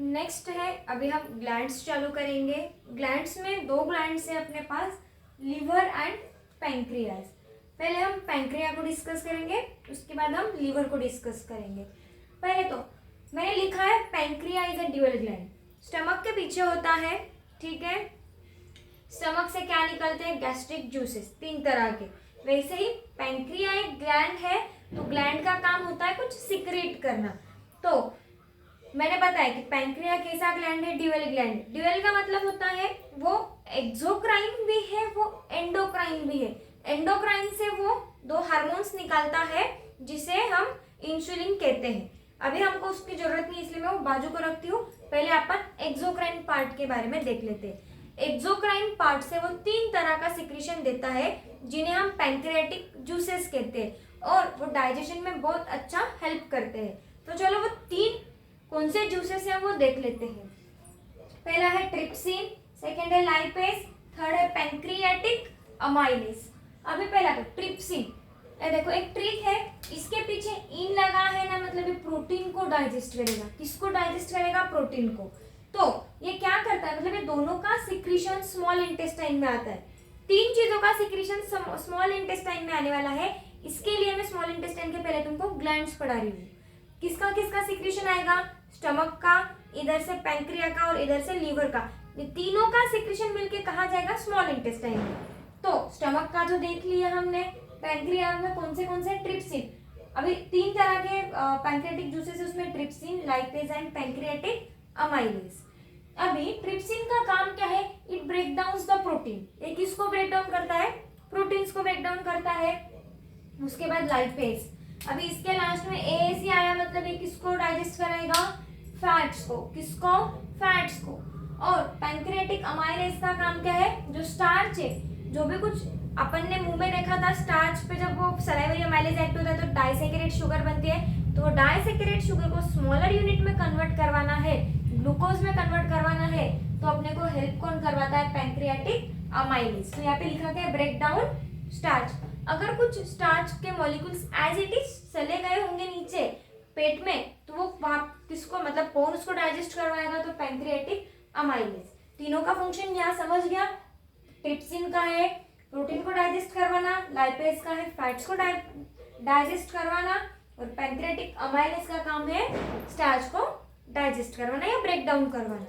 Next है, अभी हम ग्लैंड्स चालू करेंगे। ग्लैंड्स में दो ग्लैंड्स है अपने पास, लिवर एंड पैंक्रियाज। पहले हम पैंक्रिया को डिस्कस करेंगे, उसके बाद हम लिवर को डिस्कस करेंगे। पहले तो मैंने लिखा है pancreas is a dual gland, stomach के पीछे होता है, ठीक है। स्टमक से क्या निकलते हैं, गैस्ट्रिक जूसेस, 3 तरह के। वैसे ही पैंक्रिया एक ग्लैंड है, तो ग्लैंड का काम होता है कुछ सिक्रेट करना। तो मैंने बताया कि पैंक्रिया कैसा ग्लैंड है, ड्यूअल ग्लैंड। ड्यूअल का मतलब होता है वो एक्सोक्राइन भी है, वो एंडोक्राइन भी है। एंडोक्राइन से वो 2 हार्मोन्स निकालता है जिसे हम इंसुलिन कहते हैं। अभी हमको उसकी जरूरत नहीं, इसलिए मैं वो बाजू को रखती हूँ। पहले अपन एक्सोक्राइन पार्ट के बारे में देख लेते हैं। एक्सोक्राइन पार्ट से वो 3 तरह का सिक्रीशन देता है जिन्हें हम पैंक्रियाटिक जूसेस कहते हैं, और वो डाइजेशन में बहुत अच्छा हेल्प करते हैं। तो चलो वो 3 कौन से जूसेस हैं वो देख लेते हैं। पहला है ट्रिप्सिन, सेकेंड है लाइपेज, थर्ड है पैंक्रियाटिक अमाइलेज। अभी पहला तो ट्रिप्सिन, देखो एक ट्रिक है, इसके पीछे इन लगा है ना, मतलब ये प्रोटीन को डाइजेस्ट करेगा। किसको डाइजेस्ट करेगा, प्रोटीन को। तो ये क्या करता है, मतलब ये दोनों का सिक्रीशन स्मॉल इंटेस्टाइन में आता है। 3 चीजों का सिक्रीशन स्मॉल इंटेस्टाइन में आने वाला है। इसके लिए मैं स्मॉल इंटेस्टाइन के पहले तुमको ग्लैंड्स पढ़ा रही हूँ। किसका किसका सिक्रीशन आएगा, स्टमक का, इधर से पैंक्रिया का और इधर से लीवर का। ये तीनों का सिक्रीशन मिलके कहा जाएगा स्मॉल इंटेस्टाइन में। तो स्टमक का जो देख लिया हमने, पैंक्रिया में कौन से ट्रिप्सिन। अभी 3 तरह के पैंक्रियाटिक जूसेस है, उसमें trypsin, lipase and pancreatic amylase. अभी ट्रिप्सिन का काम क्या है, it break down the protein. ये किसको ब्रेक डाउन करता है, प्रोटीन्स को ब्रेक डाउन करता है। उसके बाद लाइपेज, अभी इसके लास्ट में एएसी आया, मतलब ये किसको डाइजेस्ट करेगा, फैट्स को। किसको, फैट्स को। और पैंक्रियाटिक अमाइलेज का काम क्या है, जो स्टार्च है, जो भी कुछ अपन ने मुंह में देखा था, स्टार्च पे जब वो सलाइवरी अमाइलेज एक्ट होता है तो डाइसैकेरेट शुगर बनती है। तो डाइसैकेरेट शुगर को स्मॉलर यूनिट में कन्वर्ट करवाना है, ग्लूकोज में कन्वर्ट करवाना है, तो अपने को हेल्प कौन करवाता है, पैंक्रियाटिक अमाइलेज। तो यहाँ पे लिखा गया ब्रेक डाउन स्टार्च। अगर कुछ स्टार्च के मॉलिक्यूल्स एज इट इज चले गए होंगे नीचे पेट में, तो वो वहां किसको, मतलब कौन उसको डाइजेस्ट करवाएगा, तो पैंक्रियाटिक अमाइलेज। तीनों का फंक्शन यहाँ समझ गया। ट्रिप्सिन का है प्रोटीन को डाइजेस्ट करवाना, लाइपेज का है फैट्स को डाइजेस्ट करवाना, और पैंक्रियाटिक अमाइलेज का काम है स्टार्च को डाइजेस्ट करवाना या ब्रेक डाउन करवाना,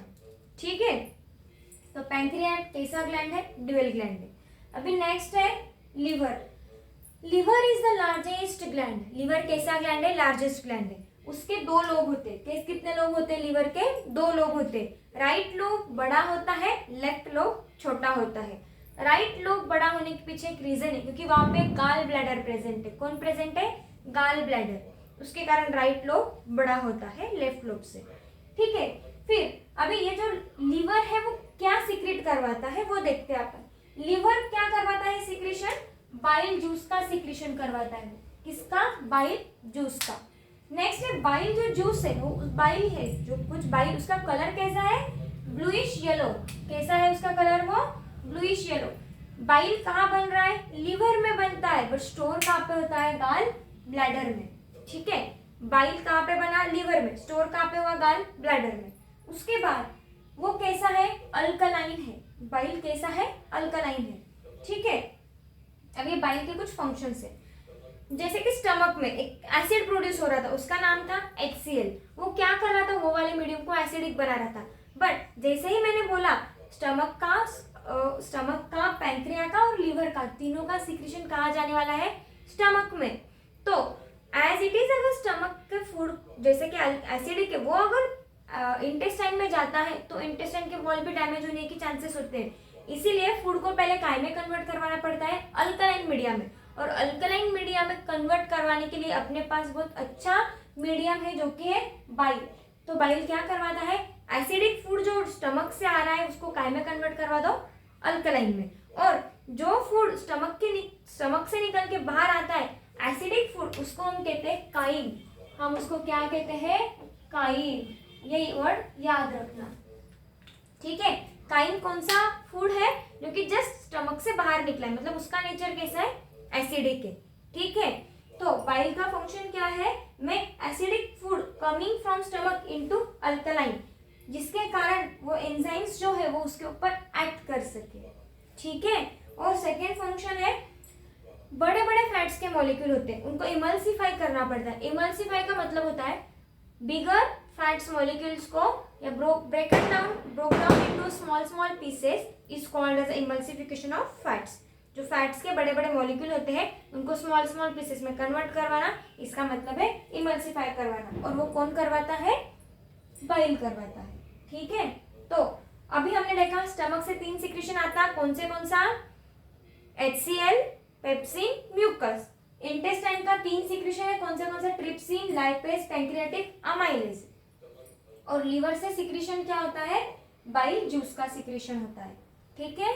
ठीक है। तो पैंक्रिया कैसा ग्लैंड है, ड्यूअल ग्लैंड है। अभी नेक्स्ट है liver. Liver is the largest gland. Liver कैसा ग्लैंड है, लार्जेस्ट ग्लैंड है। उसके 2 लोब होते हैं। कितने लोब होते हैं लिवर के, 2 लोब होते हैं। राइट लोब बड़ा होता है, लेफ्ट लोब छोटा होता है। राइट लोब बड़ा होने के पीछे एक रीजन है, क्योंकि वहां पे गाल ब्लैडर प्रेजेंट है। कौन प्रेजेंट है, गाल ब्लैडर। उसके कारण राइट लोब बड़ा होता है लेफ्ट लोब से, ठीक है। फिर अभी ये जो लीवर है वो क्या सिक्रेट करवाता है वो देखते हैं अपन। लीवर क्या करवाता है सिक्रेशन, बाइल जूस का सिक्रेशन करवाता है। किसका, बाइल जूस का। नेक्स्ट है बाइल जो जूस है, वो बाइल है जो कुछ बाइल, उसका कलर कैसा है, ब्लूइश येलो। कैसा है उसका कलर, वो ब्लूइश येलो। बाइल कहाँ बन रहा है, लिवर में बनता है, बट स्टोर कहाँ पे होता है, गाल ब्लैडर में, ठीक है। बाइल कहाँ पे बना, लिवर में, स्टोर कहाँ पे हुआ, गाल ब्लैडर में। उसके बाद वो कैसा है, अल्कलाइन है। बाइल कैसा है, अल्कलाइन है, ठीक है। अब ये बाइल के कुछ फंक्शंस है, जैसे कि स्टमक में एक एसिड प्रोड्यूस हो रहा था, उसका नाम था HCl। वो क्या कर रहा था, वो वाले मीडियम को एसिडिक बना रहा था। बट जैसे ही मैंने बोला स्टमक का, पैंक्रिया का और लीवर का, तीनों का सिक्रीशन कहाँ जाने वाला है, स्टमक में। तो एज इट इज अगर स्टमक के फूड जैसे कि एसिडिक है, वो अगर इंटेस्टाइन में जाता है तो इंटेस्टाइन के वॉल भी डैमेज होने के चांसेस होते हैं। इसीलिए फूड को पहले काय में कन्वर्ट करवाना पड़ता है, अल्कलाइन मीडिया में। और अल्कलाइन मीडिया में कन्वर्ट करवाने के लिए अपने पास बहुत अच्छा मीडियम है जो कि है बाइल। तो बाइल क्या करवाता है, एसिडिक फूड जो स्टमक से आ रहा है उसको काय में कन्वर्ट करवा दो, अल्कलाइन में। और जो फूड स्टमक से निकल के बाहर आता है एसिडिक फूड, उसको हम कहते हैं काइन। हम उसको क्या कहते हैं, काइन। यही वर्ड याद रखना, ठीक है। काइन कौन सा फूड है, जो कि जस्ट स्टमक से बाहर निकला है, मतलब उसका नेचर कैसा है, एसिडिक है, ठीक है। तो बाइल का फंक्शन क्या है, मैं acidic food coming from stomach into alkaline, जिसके कारण वो एंजाइम्स जो है वो उसके ऊपर एक्ट कर सके, ठीक है। और सेकेंड फंक्शन है, बड़े बड़े फैट्स के मॉलिक्यूल होते हैं उनको इमल्सिफाई करना पड़ता है। इमल्सिफाई का मतलब होता है बिगर फैट्स मॉलिक्यूल्स को या broke down into small pieces is called as emulsification of fats. जो फैट्स के बड़े बड़े मॉलिक्यूल होते हैं उनको स्मॉल पीसेस में कन्वर्ट करवाना, इसका मतलब है इमल्सिफाई करवाना। और वो कौन करवाता है? बाइल करवाता है, ठीक है। तो अभी हमने देखा स्टमक से 3 सिक्रीशन आता है, कौन सा? HCl, pepsin, mucus. इंटेस्टाइन का 3 सिक्रीशन है, कौन सा? Trypsin, lipase, pancreatic, amylase. और लीवर से सिक्रीशन क्या होता है? बाइल जूस का सिक्रीशन होता है, ठीक है।